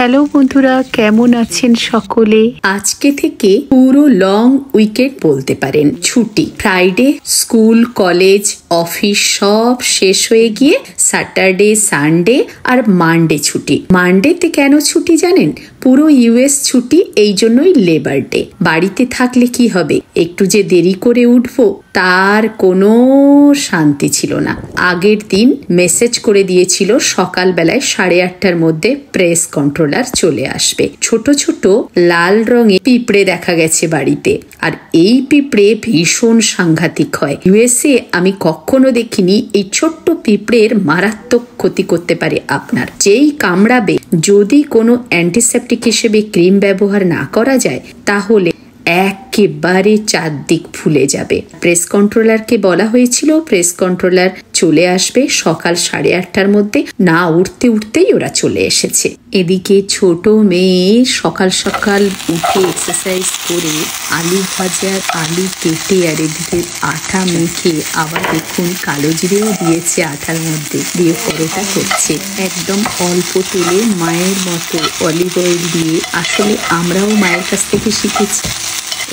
Hello বন্ধুরা, কেমন আছেন সকলে? আজকে থেকে পুরো লং উইকেন্ড বলতে পারেন, ছুটি। ফ্রাইডে স্কুল কলেজ অফিস সব শেষ হয়ে গিয়ে স্যাটারডে সানডে আর মানডে ছুটি। মানডেতে কেন ছুটি জানেন? পুরো ইউএস ছুটি, এই জন্যই লেবার ডে। বাড়িতে থাকলে কি হবে, একটু যে দেরি করে উঠবো তার কোনো শান্তি ছিল না। আগের দিন মেসেজ করে দিয়েছিল সকালবেলায় 8:30টার মধ্যে প্রেস কন্ট্রোলার চলে আসবে। ছোট ছোট লাল রঙে পিঁপড়ে দেখা গেছে বাড়িতে, আর এই পিঁপড়ে ভীষণ সাংঘাতিক হয়। ইউএসএ আমি কখনো দেখিনি এই ছোট্ট পিঁপড়ের মারাত্মক ক্ষতি করতে পারে আপনার। যেই কামড়াবে, যদি কোনো অ্যান্টিসেপটিক হিসেবে ক্রিম ব্যবহার না করা যায় তাহলে একেবারে চারদিক ফুলে যাবে। প্রেস কন্ট্রোলারকে বলা হয়েছিল প্রেস কন্ট্রোলার চলে আসবে সকাল 8:30টার মধ্যে। না উঠতে উঠতেই ওরা চলে এসেছে। এদিকে ছোট মেয়ে সকাল সকাল উঠে এক্সারসাইজ করে আলু ভাজা, আলু কেটে আর এদিকে আটা মেখে আবার দেখুন কালো জিরেও দিয়েছে আটার মধ্যে, দিয়ে পরোটা করছে একদম অল্প তেলে, মায়ের মতো অলিভ অয়েল দিয়ে। আসলে আমরাও মায়ের কাছ থেকে শিখেছি।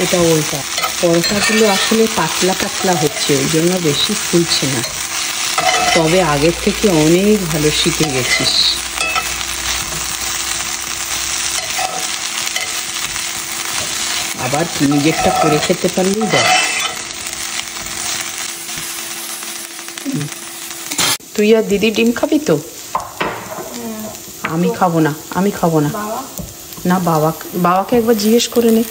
এটা ওইটা পরোটাগুলো আসলে পাতলা পাতলা হচ্ছে, ওই জন্য বেশি ফুলছে না। তবে আগের থেকে অনেক ভালো শিখে গেছিস। আবার নিজেরটা করে খেতে পারলেই দেখ। তুই আর দিদি ডিম খাবি তো? আমি খাবো না, আমি খাবো না। না, বাবাকে একবার জিজ্ঞেস করে নে।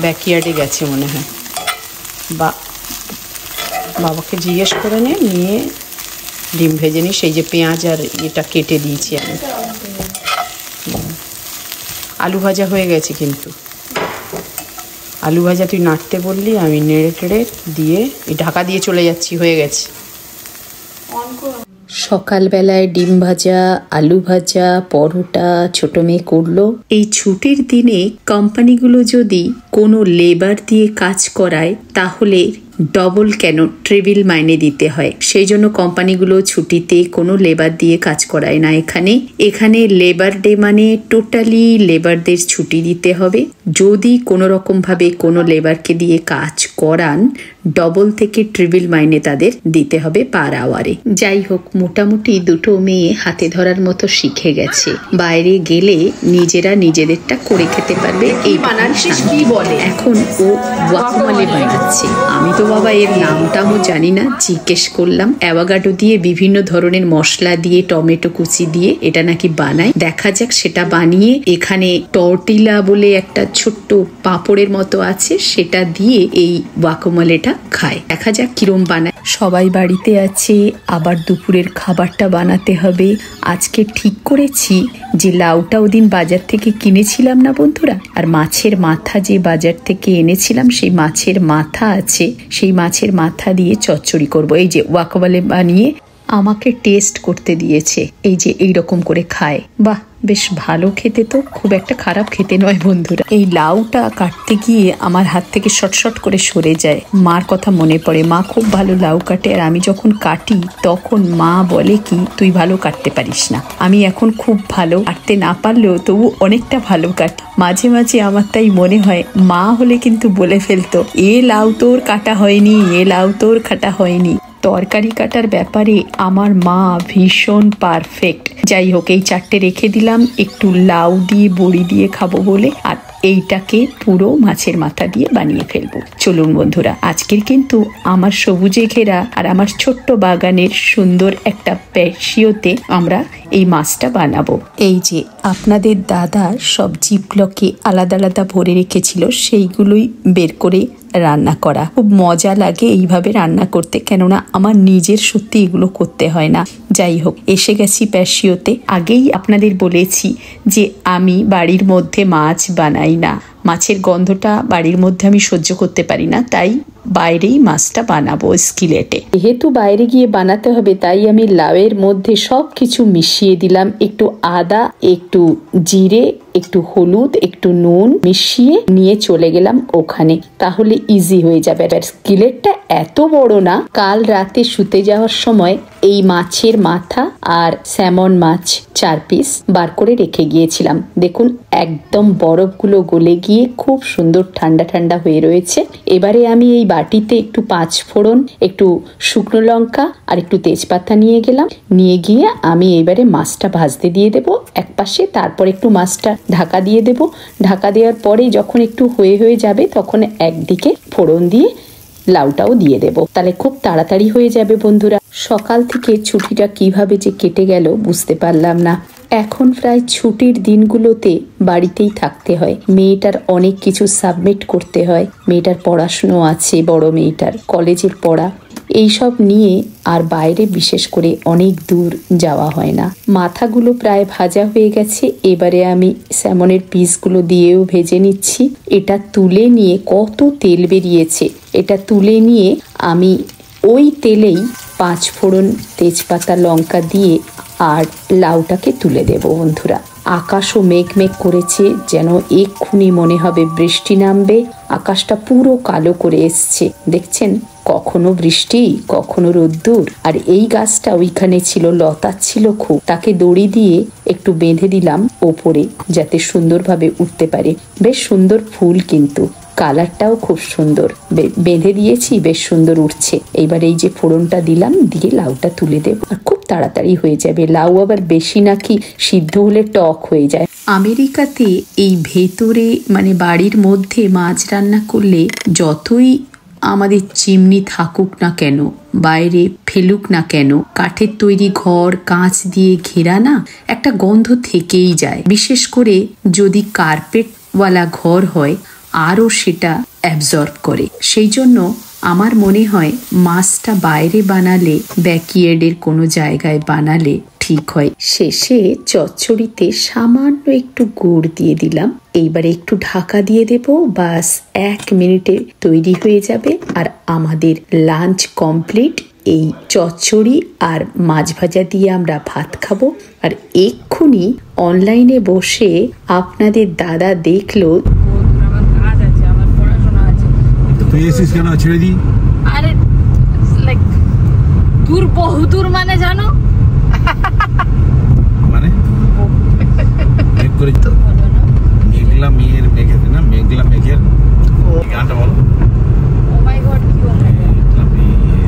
ব্যাকইয়ার্ডে গেছে মনে হয়। বাবাকে জিজ্ঞেস করে নে, নিয়ে ডিম ভেজে নিস। এই যে পেঁয়াজ আর এটা কেটে দিয়েছি আমি। আলু ভাজা হয়ে গেছে, কিন্তু আলু ভাজা তুই নাড়তে বললি, আমি নেড়ে টেড়ে দিয়ে ঢাকা দিয়ে চলে যাচ্ছি, হয়ে গেছে। সকালবেলায় ডিম ভাজা, আলু ভাজা, পরোটা ছোট মেয়ে করলো। এই ছুটির দিনে কোম্পানিগুলো যদি কোনো লেবার দিয়ে কাজ করায় তাহলে ডবল কেন ট্রিপল মাইনে দিতে হয়। সেই জন্য কোম্পানিগুলো ছুটিতে কোনো লেবার দিয়ে কাজ করায় না। এখানে লেবার ডে মানে টোটালি লেবারদের ছুটি দিতে হবে। যদি কোনো রকম ভাবে কোনো লেবারকে দিয়ে কাজ করান, ডবল থেকে ট্রিপল মাইনে তাদের দিতে হবে পার আওয়ারে। যাই হোক, মোটামুটি দুটো মেয়ে হাতে ধরার মতো শিখে গেছে। বাইরে গেলে নিজেরা নিজেদেরটা করে খেতে পারবে। এই বানাচ্ছিস কি বলে? এখন ও ওয়াকমালে বানাচ্ছে। আমি তো বাবা এর নামটাও জানি না, জিজ্ঞেস করলাম। অ্যাভোকাডো দিয়ে বিভিন্ন ধরনের মশলা দিয়ে, টমেটো কুচি দিয়ে এটা নাকি বানায়। দেখা যাক সেটা বানিয়ে এখানে টর্টিলা বলে একটা ছোট্ট পাঁপড়ের মতো আছে, সেটা দিয়ে এই ওয়াকমালেটা খায়। দেখা যাক কিরম বানায়। সবাই বাড়িতে আছে, আবার দুপুরের খাবারটা বানাতে হবে। আজকে ঠিক করেছি যে লাউটা ওদিন বাজার থেকে কিনেছিলাম না বন্ধুরা, আর মাছের মাথা যে বাজার থেকে এনেছিলাম, সেই মাছের মাথা আছে, সেই মাছের মাথা দিয়ে চচ্চড়ি করব। এই যে ওয়াকমালে বানিয়ে আমাকে টেস্ট করতে দিয়েছে। এই যে এইরকম করে খায়, বাহ বেশ ভালো খেতে, তো খুব একটা খারাপ খেতে নয় বন্ধুরা। এই লাউটা কাটতে গিয়ে আমার হাত থেকে শটশট করে সরে যায়। মার কথা মনে পড়ে, মা খুব ভালো লাউ কাটে, আর আমি যখন কাটি তখন মা বলে কি, তুই ভালো কাটতে পারিস না। আমি এখন খুব ভালো কাটতে না পারলেও তবু অনেকটা ভালো কাটি। মাঝে মাঝে আমার তাই মনে হয়, মা হলে কিন্তু বলে ফেলতো, এ লাউ তোর কাটা হয়নি, এ লাউ তোর কাটা হয়নি। তরকারি কাটার ব্যাপারে আমার মা ভীষণ পারফেক্ট। যাই হোক, এই 4টে রেখে দিলাম একটু লাউ দিয়ে বড়ি দিয়ে খাবো বলে, আর এইটাকে পুরো মাছের মাথা দিয়ে বানিয়ে ফেলবো। চলুন বন্ধুরা, আজকের কিন্তু আমার সবুজে ঘেরা আর আমার ছোট্ট বাগানের সুন্দর একটা প্যাশিওতে আমরা এই মাছটা বানাবো। এই যে আপনাদের দাদা সব জিপলকে আলাদা আলাদা ভরে রেখেছিল, সেইগুলোই বের করে রান্না করা। খুব মজা লাগে এইভাবে রান্না করতে, কেননা আমার নিজের সত্যি এগুলো করতে হয় না। যাই হোক, এসে গেছি প্যাশিওতে। আগেই আপনাদের বলেছি যে আমি বাড়ির মধ্যে মাছ বানাই না। মাছের গন্ধটা বাড়ির মধ্যে আমি সহ্য করতে পারি না, তাই বাইরেই মাছটা বানাবো স্কিলেটে। যেহেতু বাইরে গিয়ে বানাতে হবে, তাই আমি লাউয়ের মধ্যে সব কিছু মিশিয়ে দিলাম। একটু আদা, একটু জিরে, একটু হলুদ, একটু নুন মিশিয়ে নিয়ে চলে গেলাম ওখানে, তাহলে ইজি হয়ে যাবে। আর স্কিলেটটা এত বড় না, কাল রাতে শুতে যাওয়ার সময় এই মাছের মাথা আর স্যামন মাছ 4 পিস বার করে রেখে গিয়েছিলাম। দেখুন একদম বরফগুলো গলে গিয়ে খুব সুন্দর ঠান্ডা ঠান্ডা হয়ে রয়েছে। এবারে আমি এই বাটিতে একটু 5 ফোড়ন, একটু শুকনো লঙ্কা আর একটু তেজপাতা নিয়ে গেলাম। নিয়ে গিয়ে আমি এবারে মাছটা ভাজতে দিয়ে দেব এক পাশে, তারপর একটু মাছটা ঢাকা দিয়ে দেব। ঢাকা দেওয়ার পরে যখন একটু হয়ে যাবে তখন একদিকে ফোড়ন দিয়ে লাউটাও দিয়ে দেব, তাহলে খুব তাড়াতাড়ি হয়ে যাবে। বন্ধুরা, সকাল থেকে ছুটিটা কিভাবে যে কেটে গেল বুঝতে পারলাম না। এখন প্রায় ছুটির দিনগুলোতে বাড়িতেই থাকতে হয়। মেয়েটার অনেক কিছু সাবমিট করতে হয়, মেয়েটার পড়াশুনো আছে, বড় মেয়েটার কলেজের পড়া, এইসব নিয়ে আর বাইরে বিশেষ করে অনেক দূর যাওয়া হয় না। মাথাগুলো প্রায় ভাজা হয়ে গেছে, এবারে আমি স্যামনের পিসগুলো দিয়েও ভেজে নিচ্ছি। এটা তুলে নিয়ে কত তেল বেরিয়েছে, এটা তুলে নিয়ে আমি ওই তেলেই 5 ফোড়ন, তেজপাতা, লঙ্কা দিয়ে আর লাউটাকে তুলে দেব। বন্ধুরা, আকাশও মেঘ করেছে, যেন এক্ষুনি মনে হবে বৃষ্টি নামবে। আকাশটা পুরো কালো করে এসছে, দেখছেন, কখনো বৃষ্টি কখনো রোদ্দুর। আর এই গাছটা ওইখানে ছিল, লতা ছিল খুব, তাকে দড়ি দিয়ে একটু বেঁধে দিলাম ওপরে যাতে সুন্দরভাবে উঠতে পারে। বেশ সুন্দর ফুল, কিন্তু কালারটাও খুব সুন্দর। বেঁধে দিয়েছি, বেশ সুন্দর উঠছে। এইবার এই যে ফোড়নটা দিলাম, দিয়ে লাউটা তুলে দেব, আর খুব তাড়াতাড়ি হয়ে যাবে। লাউ আবার বেশি নাকি সিদ্ধ হলে টক হয়ে যায়। আমেরিকাতে এই ভেতরে মানে বাড়ির মধ্যে মাছ রান্না করলে যতই আমাদের চিমনি থাকুক না কেন, বাইরে ফেলুক না কেন, কাঠের তৈরি ঘর, কাঁচ দিয়ে ঘেরা না, একটা গন্ধ থেকেই যায়। বিশেষ করে যদি কার্পেটওয়ালা ঘর হয় আরও সেটা অ্যাবজর্ব করে। সেই জন্য আমার মনে হয় মাছটা বাইরে বানালে, ব্যাকইয়ার্ডের কোনো জায়গায় বানালে ঠিক হয়। শেষে চচ্চড়িতে সামান্য একটু গুড় দিয়ে দিলাম। এইবারে একটু ঢাকা দিয়ে দেব, বাস 1 মিনিটে তৈরি হয়ে যাবে আর আমাদের লাঞ্চ কমপ্লিট। এই চচ্চড়ি আর মাছ ভাজা দিয়ে আমরা ভাত খাবো। আর এক্ষুনি অনলাইনে বসে আপনাদের দাদা দেখলো ছেড়ে দিই। আরে লাইক দূর, বহুদূর মানে জানো, মানে মেঘ করে তো মেঘলা মেঘের মেঘেতে না, মেঘলা মেঘের গানটা বলো। ও মাই গড, কি ও মাই গড, মেঘলা মেঘের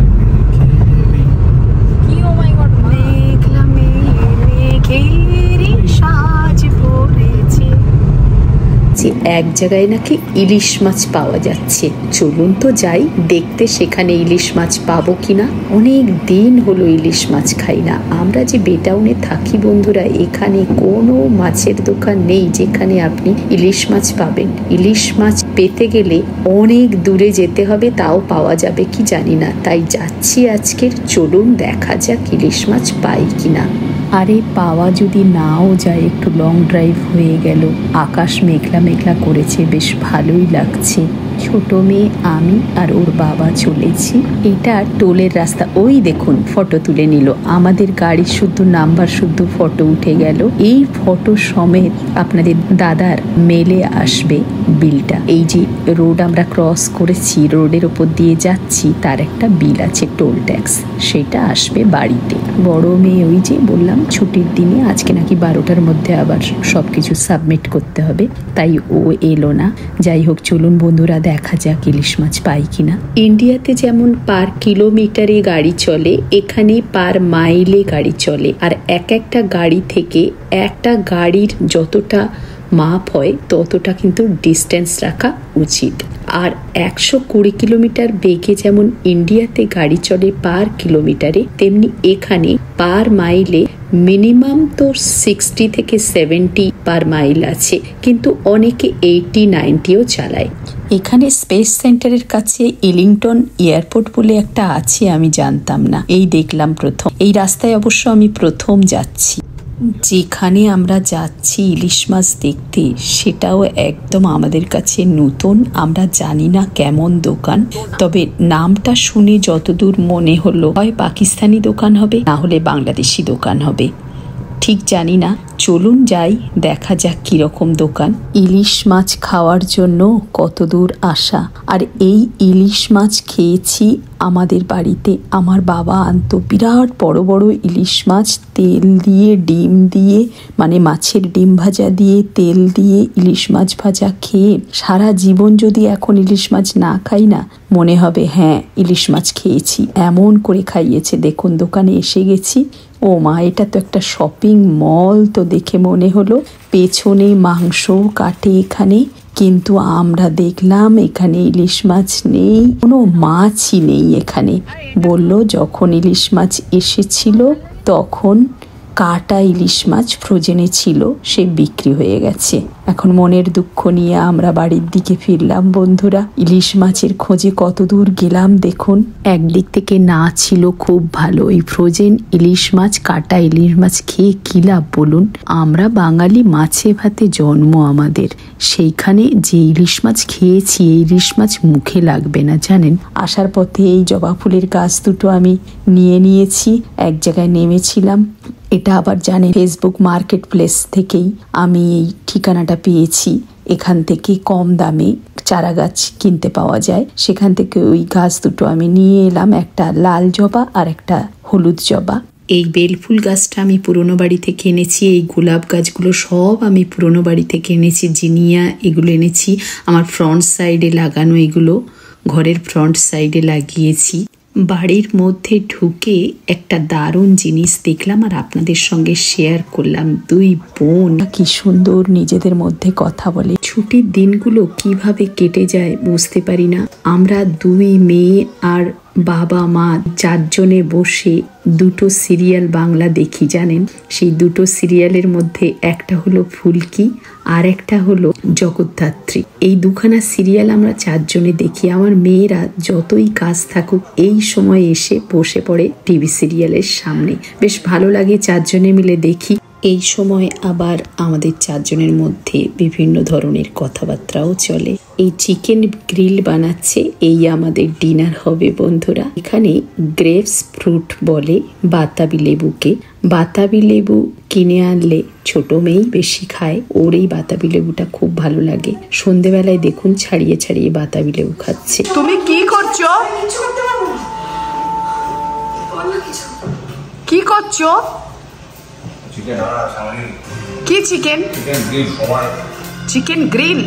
কি ও মাই গড, মেঘলা মেঘের সাজ পড়েছে। যে এক জায়গায় নাকি ইলিশ মাছ পাওয়া যাচ্ছে, চলুন তো যাই দেখতে সেখানে ইলিশ মাছ পাবো কিনা। অনেক দিন হলো ইলিশ মাছ খাই না। আমরা যে বেটাউনে থাকি বন্ধুরা, এখানে কোনো মাছের দোকান নেই যেখানে আপনি ইলিশ মাছ পাবেন। ইলিশ মাছ পেতে গেলে অনেক দূরে যেতে হবে, তাও পাওয়া যাবে কি জানি না। তাই যাচ্ছি আজকের, চলুন দেখা যাক ইলিশ মাছ পাই কিনা। আরে পাওয়া যদি নাও যায়, একটু লং ড্রাইভ হয়ে গেল, আকাশ মেঘলা মেঘলা করেছে, বেশ ভালোই লাগছে। ছোট মেয়ে, আমি আর ওর বাবা চলেছি। এটা টোলের রাস্তা। ওই দেখুন ফটো তুলে নিল, আমাদের গাড়ির শুদ্ধ নাম্বার শুদ্ধ ফটো উঠে গেল। এই ফটো সমেত আপনাদের দাদার মেলে আসবে বিলটা। এই যে রোড আমরা ক্রস করেছি, রোডের ওপর দিয়ে যাচ্ছি, তার একটা বিল আছে, টোল ট্যাক্স, সেটা আসবে বাড়িতে। বড় মেয়ে ওই যে বললাম ছুটির দিনে, আজকে নাকি 12টার মধ্যে আবার সবকিছু সাবমিট করতে হবে, তাই ও এলো না। যাই হোক, চলুন বন্ধুরা দেখা যাক ইলিশ মাছ পাই কিনা। ইন্ডিয়াতে যেমন পার কিলোমিটারে গাড়ি চলে, এখানে পার মাইলে গাড়ি চলে। আর একটা গাড়ি থেকে একটা গাড়ির যতটা মাপ হয় ততটা কিন্তু ডিস্টেন্স রাখা উচিত। আর 120 কিলোমিটার বেগে যেমন ইন্ডিয়াতে গাড়ি চলে পার কিলোমিটারে, তেমনি এখানে পার মাইলে মিনিমাম তো 60 থেকে 70 পার মাইল আছে, কিন্তু অনেকে 80-90ও চালায়। এখানে স্পেস সেন্টারের কাছে ইলিংটন এয়ারপোর্ট বলে একটা আছে, আমি জানতাম না, এই দেখলাম প্রথম। এই রাস্তায় অবশ্য আমি প্রথম যাচ্ছি। যেখানে আমরা যাচ্ছি ইলিশ মাছ দেখতে, সেটাও একদম আমাদের কাছে নতুন। আমরা জানি না কেমন দোকান, তবে নামটা শুনে যতদূর মনে হলো হয় পাকিস্তানি দোকান হবে, না হলে বাংলাদেশি দোকান হবে, ঠিক জানি না। চলুন যাই, দেখা যাক কিরকম দোকান। ইলিশ মাছ খাওয়ার জন্য কত দূর আসা। আর এই ইলিশ মাছ খেয়েছি আমাদের বাড়িতে আমার বাবা আনতো বিরাট বড় বড় ইলিশ মাছ, তেল দিয়ে ডিম দিয়ে, মানে মাছের ডিম ভাজা দিয়ে তেল দিয়ে ইলিশ মাছ ভাজা খেয়ে সারা জীবন যদি এখন ইলিশ মাছ না খাই না, মনে হবে হ্যাঁ ইলিশ মাছ খেয়েছি। এমন করে খাইয়েছে। দেখুন দোকানে এসে গেছি, ও মা এটা তো একটা শপিং মল, তো দেখে মনে হলো পেছনে মাংস কাটে এখানে, কিন্তু আমরা দেখলাম এখানে ইলিশ মাছ নেই, কোনো মাছই নেই এখানে। বলল যখন ইলিশ মাছ এসেছিল তখন কাটা ইলিশ মাছ ফ্রোজেনে ছিল, সে বিক্রি হয়ে গেছে। এখন মনের দুঃখ নিয়ে আমরা বাড়ির দিকে ফিরলাম বন্ধুরা। ইলিশ মাছের খোঁজে কত দূর গেলাম দেখুন। একদিক থেকে না ছিল খুব ভালো, এই ফ্রোজেন ইলিশ মাছ, কাটা ইলিশ মাছ খেয়ে কি লাভ বলুন? আমরা বাঙালি মাছে ভাতে জন্ম আমাদের, সেইখানে যে ইলিশ মাছ খেয়েছি এই ইলিশ মাছ মুখে লাগবে না জানেন। আসার পথে এই জবা ফুলের গাছ দুটো আমি নিয়েছি, এক জায়গায় নেমেছিলাম। এটা আবার জানেন ফেসবুক মার্কেট প্লেস থেকেই আমি এই ঠিকানাটা পেয়েছি। এখান থেকে কম দামে চারা গাছ কিনতে পাওয়া যায়, সেখান থেকে ওই গাছ দুটো আমি নিয়ে এলাম, একটা লাল জবা আর একটা হলুদ জবা। এই বেলফুল গাছটা আমি পুরনো বাড়ি থেকে এনেছি, এই গোলাপ গাছগুলো সব আমি পুরনো বাড়ি থেকে এনেছি, জিনিয়া এগুলো এনেছি আমার ফ্রন্ট সাইডে লাগানো, এগুলো ঘরের ফ্রন্ট সাইডে লাগিয়েছি। বাড়ির মধ্যে ঢুকে একটা দারুণ জিনিস দেখলাম আর আপনাদের সঙ্গে শেয়ার করলাম। দুই বোন কি সুন্দর নিজেদের মধ্যে কথা বলে। ছুটির দিনগুলো কিভাবে কেটে যায় বুঝতে পারি না। আমরা দুই মেয়ে আর বাবা মা চারজনে বসে দুটো সিরিয়াল বাংলা দেখি জানেন। সেই দুটো সিরিয়ালের মধ্যে একটা হলো ফুলকি আর একটা হলো জগদ্ধাত্রী। এই দুখানা সিরিয়াল আমরা চারজনে দেখি। আমার মেয়েরা যতই কাজ থাকুক এই সময় এসে বসে পড়ে টিভি সিরিয়ালের সামনে, বেশ ভালো লাগে, চারজনে মিলে দেখি। এই সময় আবার আমাদের চারজনের মধ্যে বিভিন্ন ধরনের কথাবার্তাও চলে। এই চিকেন গ্রিল বানাচ্ছে, এই আমাদের ডিনার হবে বন্ধুরা। এখানে গ্রেপস ফ্রুট বলে বাতাবি লেবুকে। বাতাবি লেবু কিনে আনলে ছোট মেয়েই বেশি খায়, ওর এই বাতাবি লেবুটা খুব ভালো লাগে। সন্ধেবেলায় দেখুন ছাড়িয়ে ছাড়িয়ে বাতাবি লেবু খাচ্ছে। তুমি কি করছো? কি করছো? কি চিকেন? চিকেন গ্রিল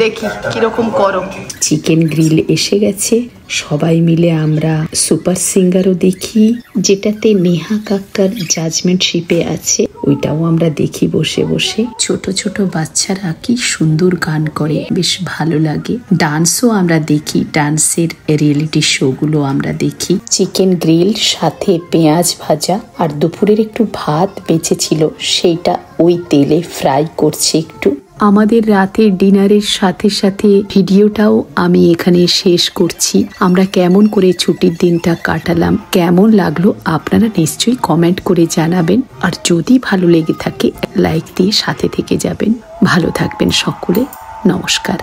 দেখি কিরকম করো। চিকেন গ্রিল এসে গেছে, সবাই মিলে আমরা সুপার সিঙ্গারও দেখি, যেটাতে নেহা কাক্কার জাজমেন্টশিপে আছে, ওইটাও আমরা দেখি বসে বসে। ছোট ছোট বাচ্চারা কি সুন্দর গান করে, বেশ ভালো লাগে। ডান্সও আমরা দেখি, ডান্সের রিয়েলিটি শো গুলো আমরা দেখি। চিকেন গ্রিল সাথে পেঁয়াজ ভাজা আর দুপুরের একটু ভাত বেঁচেছিল, সেইটা ওই তেলে ফ্রাই করছে একটু। আমাদের রাতের ডিনারের সাথে সাথে ভিডিওটাও আমি এখানে শেষ করছি। আমরা কেমন করে ছুটির দিনটা কাটালাম, কেমন লাগলো আপনারা নিশ্চয়ই কমেন্ট করে জানাবেন। আর যদি ভালো লেগে থাকে লাইক দিয়ে সাথে থেকে যাবেন। ভালো থাকবেন সকলে, নমস্কার।